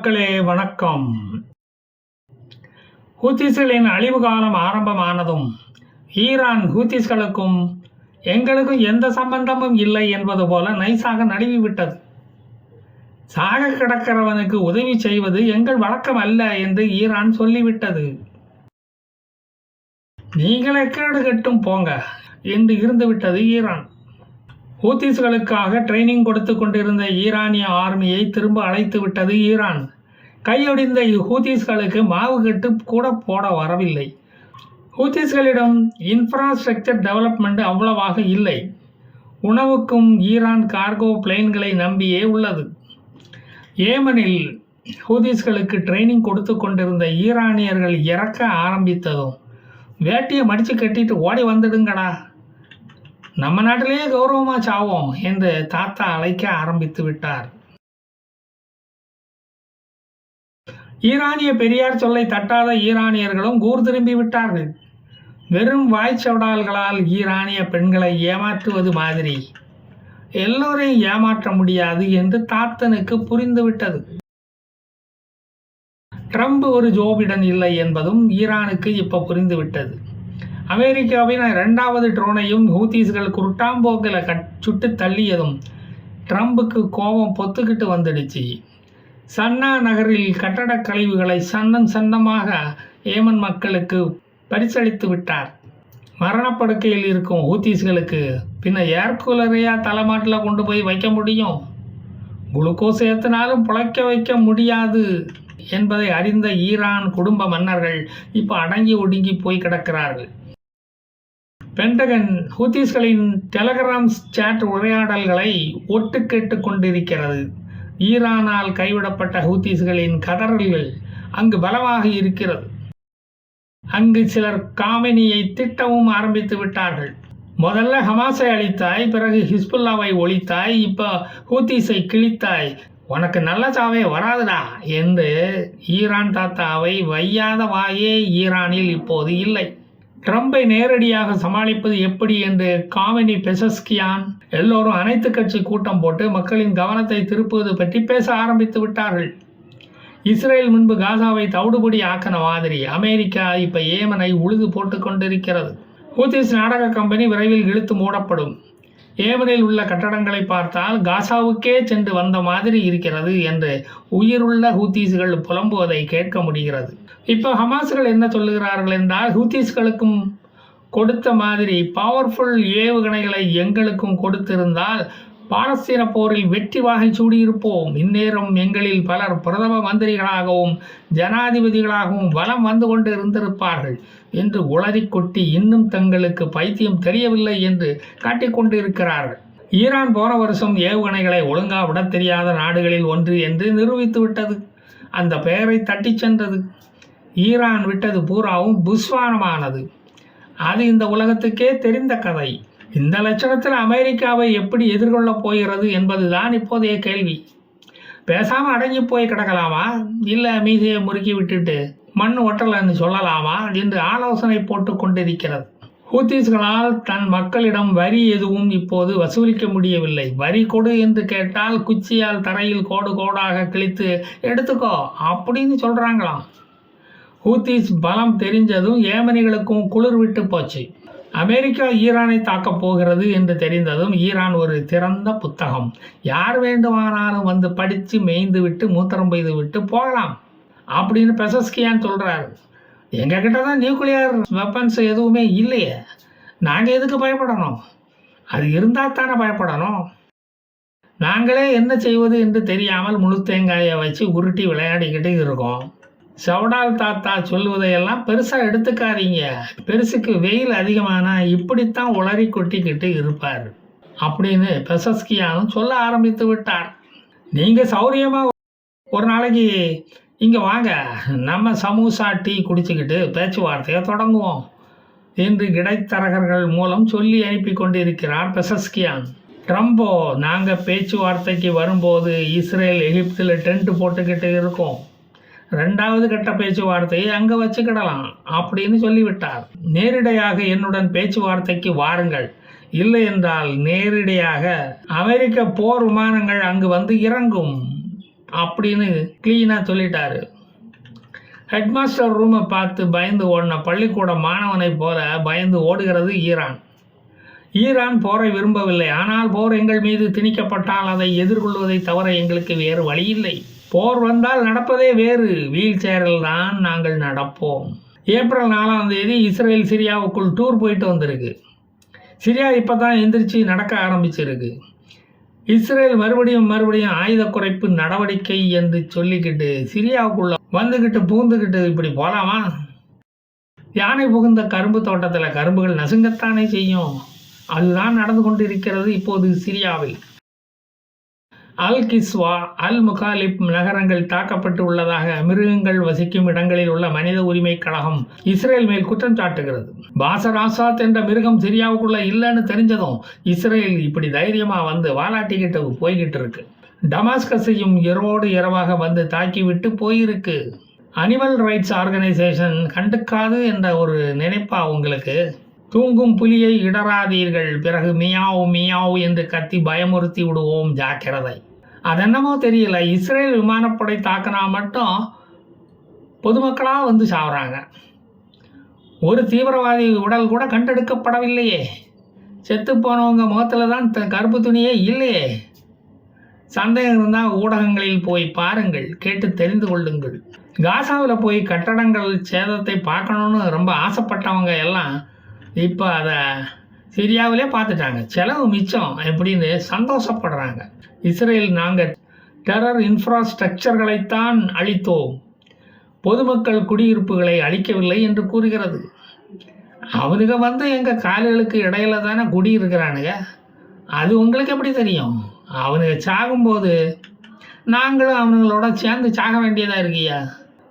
மக்களே வணக்கம். ஹூத்திஸ்களின் அழிவு காலம் ஆரம்பமானதும் ஈரான் ஹூத்திஸ்களுக்கும் எங்களுக்கும் எந்த சம்பந்தமும் இல்லை என்பது போல நைசாக நழுவிவிட்டது. சாக கிடக்கிறவனுக்கு உதவி செய்வது எங்கள் வழக்கம் அல்ல என்று ஈரான் சொல்லிவிட்டது. நீங்களே கேடு கட்டும் போங்க என்று இருந்துவிட்டது ஈரான். ஹூத்திஸ்களுக்காக ட்ரைனிங் கொடுத்து கொண்டிருந்த ஈரானிய ஆர்மியை திரும்ப அழைத்து விட்டது ஈரான். கையொடிந்த ஹூத்திஸ்களுக்கு மாவு கட்டு கூட போட வரவில்லை. ஹூத்திஸ்களிடம் இன்ஃப்ராஸ்ட்ரக்சர் டெவலப்மெண்ட் அவ்வளவாக இல்லை. உணவுக்கும் ஈரான் கார்கோ பிளேன்களை நம்பியே உள்ளது. ஏமனில் ஹூத்திஸ்களுக்கு ட்ரைனிங் கொடுத்து கொண்டிருந்த ஈரானியர்கள் இறக்க ஆரம்பித்ததும் வேட்டியை மடித்து கட்டிட்டு ஓடி வந்துடுங்கடா, நம்ம நாட்டிலேயே கௌரவமாக சாவோம் என்று தாத்தா அழைக்க ஆரம்பித்து விட்டார். ஈரானிய பெரியார் சொல்லை தட்டாத ஈரானியர்களும் கூர் திரும்பி விட்டார்கள். வெறும் வாய்ச்சவடால்களால் ஈரானிய பெண்களை ஏமாற்றுவது மாதிரி எல்லோரையும் ஏமாற்ற முடியாது என்று தாத்தனுக்கு புரிந்துவிட்டது. ட்ரம்ப் ஒரு ஜோ பிடன் இல்லை என்பதும் ஈரானுக்கு இப்போ புரிந்துவிட்டது. அமெரிக்காவின் 2வது ட்ரோனையும் ஹூத்திஸ்கள் குருட்டாம்போக்கில் சுட்டு தள்ளியதும் ட்ரம்புக்கு கோபம் பொத்துக்கிட்டு வந்துடுச்சு. சன்னா நகரில் கட்டடக் கழிவுகளை சன்னமாக ஏமன் மக்களுக்கு பரிசளித்து விட்டார். மரணப்படுக்கையில் இருக்கும் ஹூத்திஸ்களுக்கு பின்ன ஏர்கூலரையா தலைமாட்டில் கொண்டு போய் வைக்க முடியும்? குளுக்கோஸ் ஏற்றினாலும் பிழைக்க வைக்க முடியாது என்பதை அறிந்த ஈரான் குடும்ப மன்னர்கள் இப்போ அடங்கி ஒடுங்கி போய் கிடக்கிறார்கள். பென்டகன் ஹூத்திஸ்களின் டெலகிராம் சாட் உரையாடல்களை ஒட்டு கேட்டு கொண்டிருக்கிறது. ஈரானால் கைவிடப்பட்ட ஹூத்திஸ்களின் கதறல்கள் அங்கு பலமாக இருக்கிறது. அங்கு சிலர் காமெனியை திட்டவும் ஆரம்பித்து விட்டார்கள். முதல்ல ஹமாஸை அழித்தாய், பிறகு ஹிஸ்புல்லாவை ஒழித்தாய், இப்போ ஹூத்திஸை கிழித்தாய், உனக்கு நல்ல சாவே வராதுடா என்று ஈரான் தாத்தாவை வையாத வாயே ஈரானில் இப்போது இல்லை. ட்ரம்பை நேரடியாக சமாளிப்பது எப்படி என்று காமெனி பெசஸ்கியான் எல்லோரும் அனைத்து கட்சி கூட்டம் போட்டு மக்களின் கவனத்தை திருப்புவது பற்றி பேச ஆரம்பித்து விட்டார்கள். இஸ்ரேல் முன்பு காசாவை தவிடுபடி ஆக்கின மாதிரி அமெரிக்கா இப்போ ஏமனை உழுது போட்டு கொண்டிருக்கிறது. ஹூத்திஸ் நாடக கம்பெனி விரைவில் இழுத்து மூடப்படும். ஏமனில் உள்ள கட்டடங்களை பார்த்தால் காசாவுக்கே சென்று வந்த மாதிரி இருக்கிறது என்று உயிருள்ள ஹூத்திஸ்கள் புலம்புவதை கேட்க முடிகிறது. இப்போ ஹமாஸ்கள் என்ன சொல்லுகிறார்கள் என்றால், ஹூத்திஸ்களுக்கும் கொடுத்த மாதிரி பவர்ஃபுல் ஏவுகணைகளை எங்களுக்கும் கொடுத்திருந்தால் பாலஸ்தீன போரில் வெற்றி வாகை சூடியிருப்போம். இந்நேரம் எங்களில் பலர் பிரதம மந்திரிகளாகவும் ஜனாதிபதிகளாகவும் வலம் வந்து கொண்டு இருந்திருப்பார்கள் என்று உளறி கொட்டி இன்னும் தங்களுக்கு பைத்தியம் தெரியவில்லை என்று காட்டிக்கொண்டு இருக்கிறார்கள். ஈரான் போன வருஷம் ஏவுகணைகளை ஒழுங்கா விட தெரியாத நாடுகளில் ஒன்று என்று நிரூபித்து விட்டது. அந்த பெயரை தட்டி சென்றது. ஈரான் விட்டது பூராவும் புஸ்வானமானது. அது இந்த உலகத்துக்கே தெரிந்த கதை. இந்த லட்சணத்தில் அமெரிக்காவை எப்படி எதிர்கொள்ளப் போகிறது என்பதுதான் இப்போதைய கேள்வி. பேசாமல் அடங்கி போய் கிடக்கலாமா, இல்லை மீசையை முறுக்கி விட்டுட்டு மண் ஒட்டலன்னு சொல்லலாமா என்று ஆலோசனை போட்டு கொண்டிருக்கிறது. ஹூத்திஸ்களால் தன் மக்களிடம் வரி எதுவும் இப்போது வசூலிக்க முடியவில்லை. வரி கொடு என்று கேட்டால் குச்சியால் தரையில் கோடு கோடாக கிழித்து எடுத்துக்கோ அப்படின்னு சொல்கிறாங்களாம். ஹூத்திஸ் பலம் தெரிஞ்சதும் ஏமனிகளுக்கும் குளிர் விட்டு போச்சு. அமெரிக்கா ஈரானை தாக்கப் போகிறது என்று தெரிந்ததும் ஈரான் ஒரு திறந்த புத்தகம், யார் வேண்டுமானாலும் வந்து படித்து மேய்ந்து விட்டு மூத்திரம் பெய்து விட்டு போகலாம் அப்படின்னு பெசஸ்கியான் சொல்கிறார். எங்ககிட்ட தான் நியூக்ளியர் வெப்பன்ஸ் எதுவுமே இல்லையே, நாங்கள் எதுக்கு பயப்படணும்? அது இருந்தால் தானே பயப்படணும். நாங்களே என்ன செய்வது என்று தெரியாமல் முழு தேங்காயை வச்சு உருட்டி விளையாடிக்கிட்டு இருக்கோம். சவடால் தாத்தா சொல்லுவதையெல்லாம் பெருசாக எடுத்துக்காதீங்க, பெருசுக்கு வெயில் அதிகமானால் இப்படித்தான் உளறி கொட்டிக்கிட்டு இருப்பார் அப்படின்னு பெசஸ்கியானும் சொல்ல ஆரம்பித்து விட்டார். நீங்கள் சௌரியமாக ஒரு நாளைக்கு இங்கே வாங்க, நம்ம சமோசா டீ குடிச்சுக்கிட்டு பேச்சுவார்த்தையை தொடங்குவோம் என்று இடைத்தரகர்கள் மூலம் சொல்லி அனுப்பி கொண்டிருக்கிறார் பெசஸ்கியான். ட்ரம்போ, நாங்கள் பேச்சுவார்த்தைக்கு வரும்போது இஸ்ரேல் எகிப்தில் டென்ட் போட்டுக்கிட்டு இருக்கோம், 2வது கட்ட பேச்சுவார்த்தையை அங்கே வச்சுக்கிடலாம் அப்படின்னு சொல்லிவிட்டார். நேரிடையாக என்னுடன் பேச்சுவார்த்தைக்கு வாருங்கள், இல்லை என்றால் நேரிடையாக அமெரிக்க போர் விமானங்கள் அங்கு வந்து இறங்கும். அப்படின்னு க்ளீனாக சொல்லிட்டாரு. ஹெட்மாஸ்டர் ரூமை பார்த்து பயந்து ஓடின பள்ளிக்கூட மாணவனை போல பயந்து ஓடுகிறது ஈரான். ஈரான் போரை விரும்பவில்லை. ஆனால் போர் எங்கள் மீது திணிக்கப்பட்டால் அதை எதிர்கொள்வதை தவிர எங்களுக்கு வேறு வழியில்லை. போர் வந்தால் நடப்பதே வேறு. வீல் சேரில் தான் நாங்கள் நடப்போம். ஏப்ரல் 4ஆம் தேதி இஸ்ரேல் சிரியாவுக்குள் டூர் போயிட்டு வந்திருக்கு. சிரியா இப்போ தான் எந்திரிச்சு நடக்க ஆரம்பிச்சிருக்கு. இஸ்ரேல் மறுபடியும் ஆயுத குறைப்பு நடவடிக்கை என்று சொல்லிக்கிட்டு சிரியாவுக்குள்ள வந்துக்கிட்டு பூந்துக்கிட்டு இப்படி போகலாமா? யானை புகுந்த கரும்பு தோட்டத்தில் கரும்புகள் நசுங்கத்தானே செய்யும். அதுதான் நடந்து கொண்டு இருக்கிறது இப்போது சிரியாவில். அல் கிஸ்வா, அல் முகாலிப் நகரங்கள் தாக்கப்பட்டு உள்ளதாக மிருகங்கள் வசிக்கும் இடங்களில் உள்ள மனித உரிமை கழகம் இஸ்ரேல் மேல் குற்றம் சாட்டுகிறது. பாசர் ஆசாத் என்ற மிருகம் சிரியாவுக்குள்ள இல்லைன்னு தெரிஞ்சதும் இஸ்ரேல் இப்படி தைரியமாக வந்து வாலாட்டிக்கிட்டு போய்கிட்டு இருக்கு. டமாஸ்கஸையும் இரவோடு இரவாக வந்து தாக்கிவிட்டு போயிருக்கு. அனிமல் ரைட்ஸ் ஆர்கனைசேஷன் கண்டுக்காது என்ற ஒரு நினைப்பா உங்களுக்கு? தூங்கும் புலியை இடராதீர்கள், பிறகு மியாவ் மியாவ் என்று கத்தி பயமுறுத்தி விடுவோம், ஜாக்கிரதை. அதென்னமோ தெரியல, இஸ்ரேல் விமானப்படை தாக்கினா மட்டும் பொதுமக்களாக வந்து சாவுறாங்க. ஒரு தீவிரவாதி உடல் கூட கண்டெடுக்கப்படவில்லையே. செத்து போனவங்க முகத்தில் தான் கருப்பு துணியே இல்லையே. சந்தேகம் இருந்தால் ஊடகங்களில் போய் பாருங்கள், கேட்டு தெரிந்து கொள்ளுங்கள். காசாவில் போய் கட்டடங்கள் சேதத்தை பார்க்கணுன்னு ரொம்ப ஆசைப்பட்டவங்க எல்லாம் இப்போ அதை சிரியாவிலே பார்த்துட்டாங்க. செலவு மிச்சம் எப்படின்னு சந்தோஷப்படுறாங்க. இஸ்ரேல் நாங்கள் டெரர் இன்ஃப்ராஸ்ட்ரக்சர்களைத்தான் அழித்தோம், பொதுமக்கள் குடியிருப்புகளை அழிக்கவில்லை என்று கூறுகிறது. அவனுங்க வந்து எங்கள் கால்களுக்கு இடையில தானே குடியிருக்கிறானுங்க. அது உங்களுக்கு எப்படி தெரியும்? அவனுங்க சாகும்போது நாங்களும் அவனுங்களோட சேர்ந்து சாக வேண்டியதாக இருக்கியா?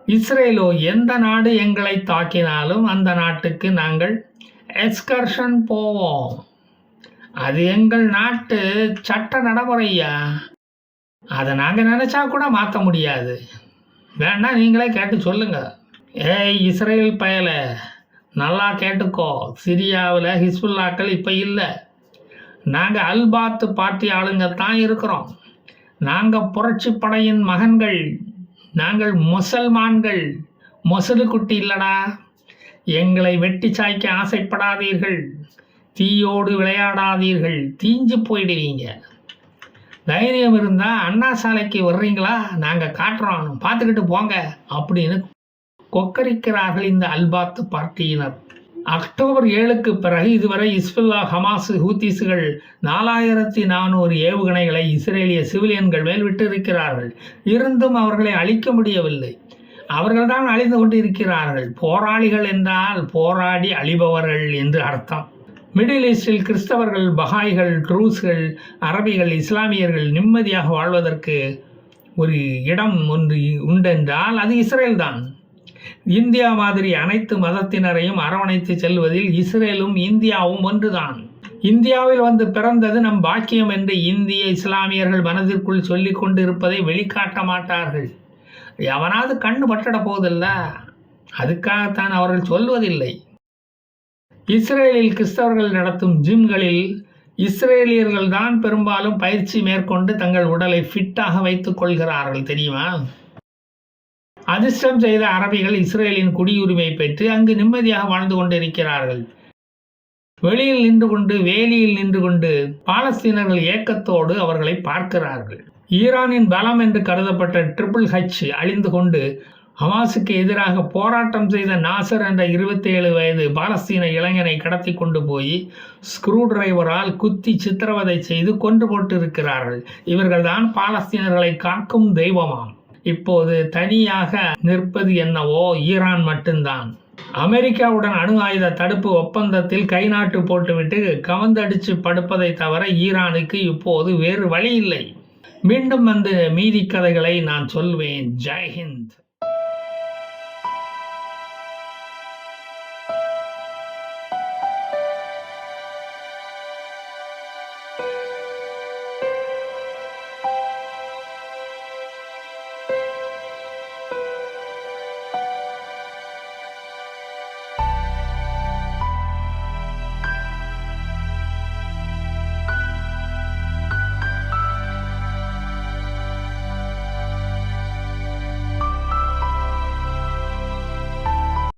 இஸ்ரேலோ எந்த நாடு எங்களை தாக்கினாலும் அந்த நாட்டுக்கு நாங்கள் எக்ஸ்கர்ஷன் போவோம். அது எங்கள் நாட்டு சட்ட நடைமுறையா. அதை நாங்கள் நினச்சா கூட மாற்ற முடியாது. வேணா நீங்களே கேட்டு சொல்லுங்க. ஏய் இஸ்ரேல் பயல, நல்லா கேட்டுக்கோ. சிரியாவில் ஹிஸ்புல்லாக்கள் இப்போ இல்லை. நாங்கள் அல்பாத் பார்ட்டி ஆளுங்க தான் இருக்கிறோம். நாங்கள் புரட்சி படையின் மகன்கள். நாங்கள் முசல்மான்கள். மொசலு குட்டி இல்லடா. எங்களை வெட்டி சாய்க்க ஆசைப்படாதீர்கள். தீயோடு விளையாடாதீர்கள், தீஞ்சு போயிடுவீங்க. தைரியம் இருந்தால் அண்ணா சாலைக்கு வர்றீங்களா? நாங்கள் காட்டுறோம், பார்த்துக்கிட்டு போங்க அப்படின்னு கொக்கரிக்கிறார்கள் இந்த அல்பாத் பார்ட்டியினர். அக்டோபர் 7க்கு பிறகு இதுவரை இஸ்புல்லா, ஹமாஸ், ஹூத்திஸுகள் 4400 ஏவுகணைகளை இஸ்ரேலிய சிவிலியன்கள் மேல் விட்டிருக்கிறார்கள். இருந்தும் அவர்களை அழிக்க முடியவில்லை. அவர்கள்தான் அழிந்து கொண்டு இருக்கிறார்கள். போராளிகள் என்றால் போராடி அழிபவர்கள் என்று அர்த்தம். மிடில் ஈஸ்டில் கிறிஸ்தவர்கள், பஹாய்கள், ட்ரூஸ்கள், அரபிகள், இஸ்லாமியர்கள் நிம்மதியாக வாழ்வதற்கு ஒரு இடம் ஒன்று உண்டென்றால் அது இஸ்ரேல் தான். இந்தியா மாதிரி அனைத்து மதத்தினரையும் அரவணைத்து செல்வதில் இஸ்ரேலும் இந்தியாவும் ஒன்றுதான். இந்தியாவில் வந்து பிறந்தது நம் பாக்கியம் என்று இந்திய இஸ்லாமியர்கள் மனதிற்குள் சொல்லி கொண்டு இருப்பதை வெளிக்காட்ட மாட்டார்கள். எவனாவது கண்ணு பட்டட போதில்ல, அதுக்காகத்தான் அவர்கள் சொல்வதில்லை. இஸ்ரேலில் கிறிஸ்தவர்கள் நடத்தும் ஜிம்களில் இஸ்ரேலியர்கள் தான் பெரும்பாலும் பயிற்சி மேற்கொண்டு தங்கள் உடலை ஃபிட்டாக வைத்துக் கொள்கிறார்கள், தெரியுமா? அதிர்ஷ்டம் செய்த அரபிகள் இஸ்ரேலின் குடியுரிமை பெற்று அங்கு நிம்மதியாக வாழ்ந்து கொண்டிருக்கிறார்கள். வெளியில் நின்று கொண்டு, வேலியில் நின்று கொண்டு பாலஸ்தீனர்கள் ஏக்கத்தோடு அவர்களை பார்க்கிறார்கள். ஈரானின் பலம் என்று கருதப்பட்ட HHH அழிந்து கொண்டு ஹமாஸுக்கு எதிராக போராட்டம் செய்த நாசர் என்ற 27 வயது பாலஸ்தீன இளைஞனை கடத்தி கொண்டு போய் ஸ்க்ரூ டிரைவரால் குத்தி சித்திரவதை செய்து கொன்று போட்டு இருக்கிறார்கள். இவர்கள்தான் பாலஸ்தீனர்களை காக்கும் தெய்வமாம். இப்போது தனியாக நிற்பது என்னவோ ஈரான் மட்டும்தான். அமெரிக்காவுடன் அணு ஆயுத தடுப்பு ஒப்பந்தத்தில் கை நாட்டு போட்டுவிட்டு கவர்ந்தடிச்சு படுப்பதை தவிர ஈரானுக்கு இப்போது வேறு வழி இல்லை. மீண்டும் வந்து மீதி கதைகளை நான் சொல்வேன். ஜெய் ஹிந்த்.